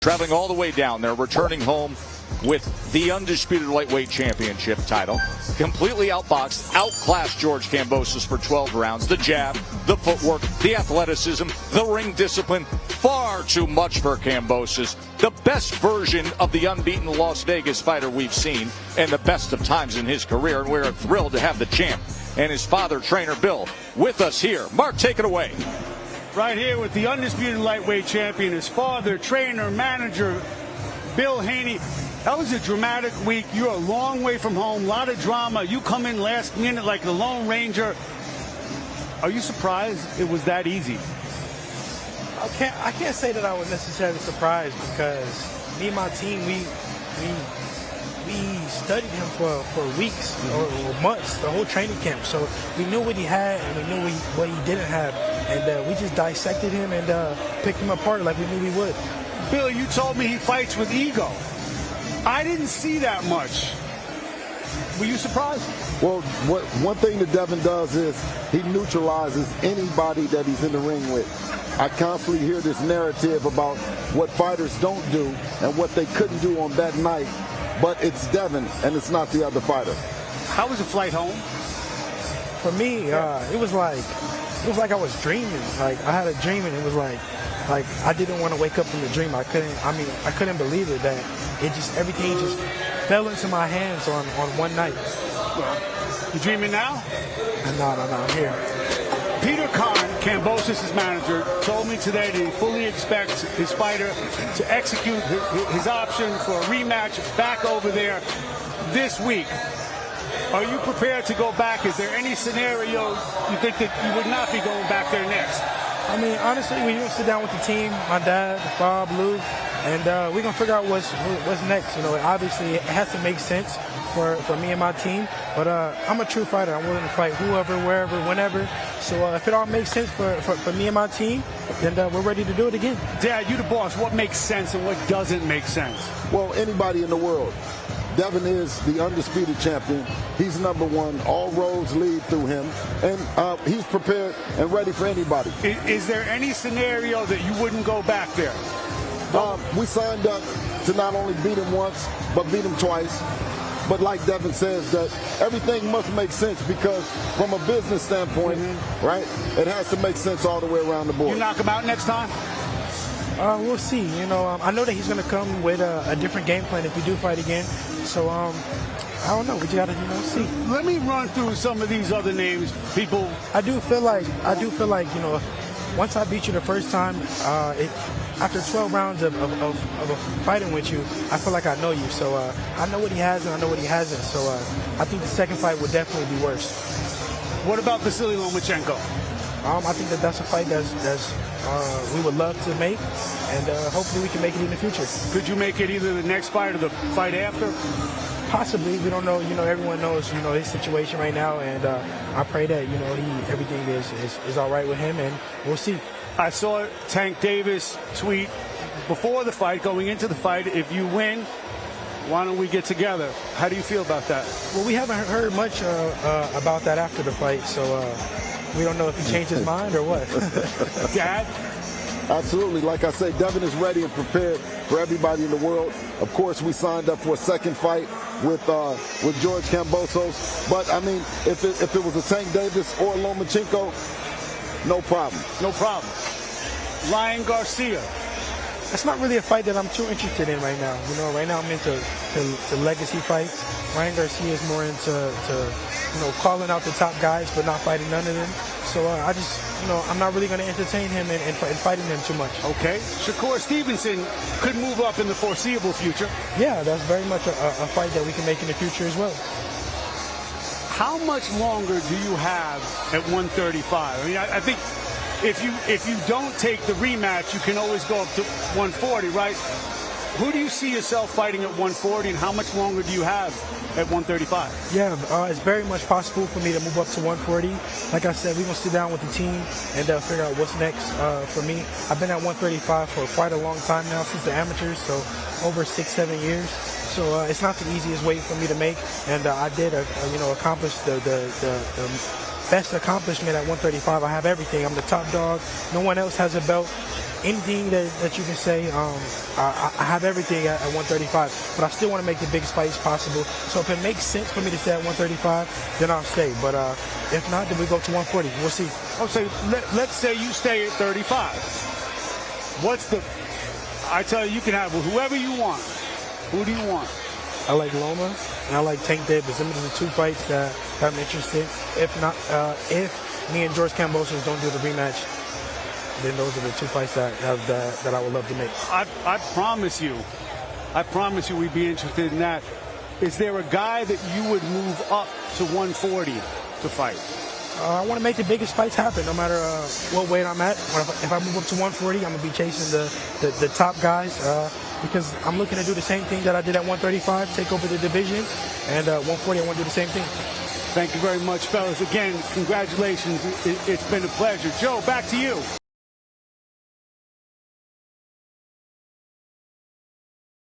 Traveling all the way down there, returning home with the Undisputed Lightweight Championship title. Completely outboxed, outclassed George Kambosos for 12 rounds. The jab, the footwork, the athleticism, the ring discipline, far too much for Kambosos. The best version of the unbeaten Las Vegas fighter we've seen, and the best of times in his career. And we're thrilled to have the champ and his father, trainer Bill, with us here. Mark, take it away. Right here with the Undisputed Lightweight Champion, his father, trainer, manager, Bill Haney. That was a dramatic week. You're a long way from home, a lot of drama. You come in last minute like the Lone Ranger. Are you surprised it was that easy? I can't say that I was necessarily surprised, because me and my team, we studied him for weeks or months, the whole training camp. So we knew what he had and we knew what he didn't have. And we just dissected him and picked him apart like we knew we would. Bill, you told me he fights with ego. I didn't see that much. Were you surprised? Well, one thing that Devin does is he neutralizes anybody that he's in the ring with. I constantly hear this narrative about what fighters don't do and what they couldn't do on that night, but it's Devin and it's not the other fighter. How was the flight home? For me, it was like I was dreaming. Like I had a dream, and it was like I didn't want to wake up from the dream. I couldn't believe it, that everything just fell into my hands on one night. You dreaming now? No, I'm here. Peter Kahn, Kambosos' manager, told me today that he fully expects his fighter to execute his option for a rematch back over there this week. Are you prepared to go back? Is there any scenario you think that you would not be going back there next? I mean, honestly, we're going to sit down with the team, my dad, Bob, Lou, and we're going to figure out what's next. You know, obviously, it has to make sense for me and my team, but I'm a true fighter. I'm willing to fight whoever, wherever, whenever. So if it all makes sense for me and my team, then we're ready to do it again. Dad, you the boss. What makes sense and what doesn't make sense? Well, anybody in the world. Devin is the undisputed champion. He's number one. All roads lead through him. And he's prepared and ready for anybody. Is there any scenario that you wouldn't go back there? We signed up to not only beat him once, but beat him twice. But like Devin says, that everything must make sense, because from a business standpoint, right, it has to make sense all the way around the board. You knock him out next time? We'll see. You know, I know that he's going to come with a different game plan if we do fight again. So, I don't know. We just got to, see. Let me run through some of these other names. People. I do feel like, once I beat you the first time, after 12 rounds of fighting with you, I feel like I know you. So I know what he has and I know what he hasn't. So I think the second fight would definitely be worse. What about Vasily Lomachenko? I think that's a fight that's we would love to make, and hopefully we can make it in the future. Could you make it either the next fight or the fight after? Possibly. We don't know. Everyone knows his situation right now, and I pray that everything is all right with him, and we'll see. I saw Tank Davis tweet before the fight, going into the fight, if you win, why don't we get together? How do you feel about that? Well, we haven't heard much about that after the fight, so we don't know if he changed his mind or what. Dad? Absolutely. Like I say, Devin is ready and prepared for everybody in the world. Of course, we signed up for a second fight with George Kambosos. But, I mean, if it was a Tank Davis or a Lomachenko, no problem. No problem. Ryan Garcia. That's not really a fight that I'm too interested in right now. Right now I'm into legacy fights. Ryan Garcia is more into calling out the top guys but not fighting none of them. So I just, I'm not really going to entertain him and fighting him too much. Okay. Shakur Stevenson could move up in the foreseeable future. Yeah, that's very much a fight that we can make in the future as well. How much longer do you have at 135? I mean, I think if you don't take the rematch, you can always go up to 140, right? Who do you see yourself fighting at 140, and how much longer do you have at 135? Yeah, it's very much possible for me to move up to 140. Like I said, we're going to sit down with the team and figure out what's next for me. I've been at 135 for quite a long time now, since the amateurs, so over 6-7 years. So it's not the easiest weight for me to make, and I did accomplish the best accomplishment at 135. I have everything. I'm the top dog. No one else has a belt. anything that you can say. I have everything at 135, but I still want to make the biggest fights possible. So if it makes sense for me to stay at 135, then I'll stay. But if not, then we go to 140. We'll see. Let's say you stay at 35. I tell you, you can have whoever you want. Who do you want? I like Loma and I like Tank Davis. Those are the two fights that I'm interested. If not, if me and George Kambosos don't do the rematch, then those are the two fights that I would love to make. I promise you we'd be interested in that. Is there a guy that you would move up to 140 to fight? I want to make the biggest fights happen, no matter what weight I'm at. If I move up to 140, I'm going to be chasing the top guys because I'm looking to do the same thing that I did at 135, take over the division, and 140, I want to do the same thing. Thank you very much, fellas. Again, congratulations. It's been a pleasure. Joe, back to you.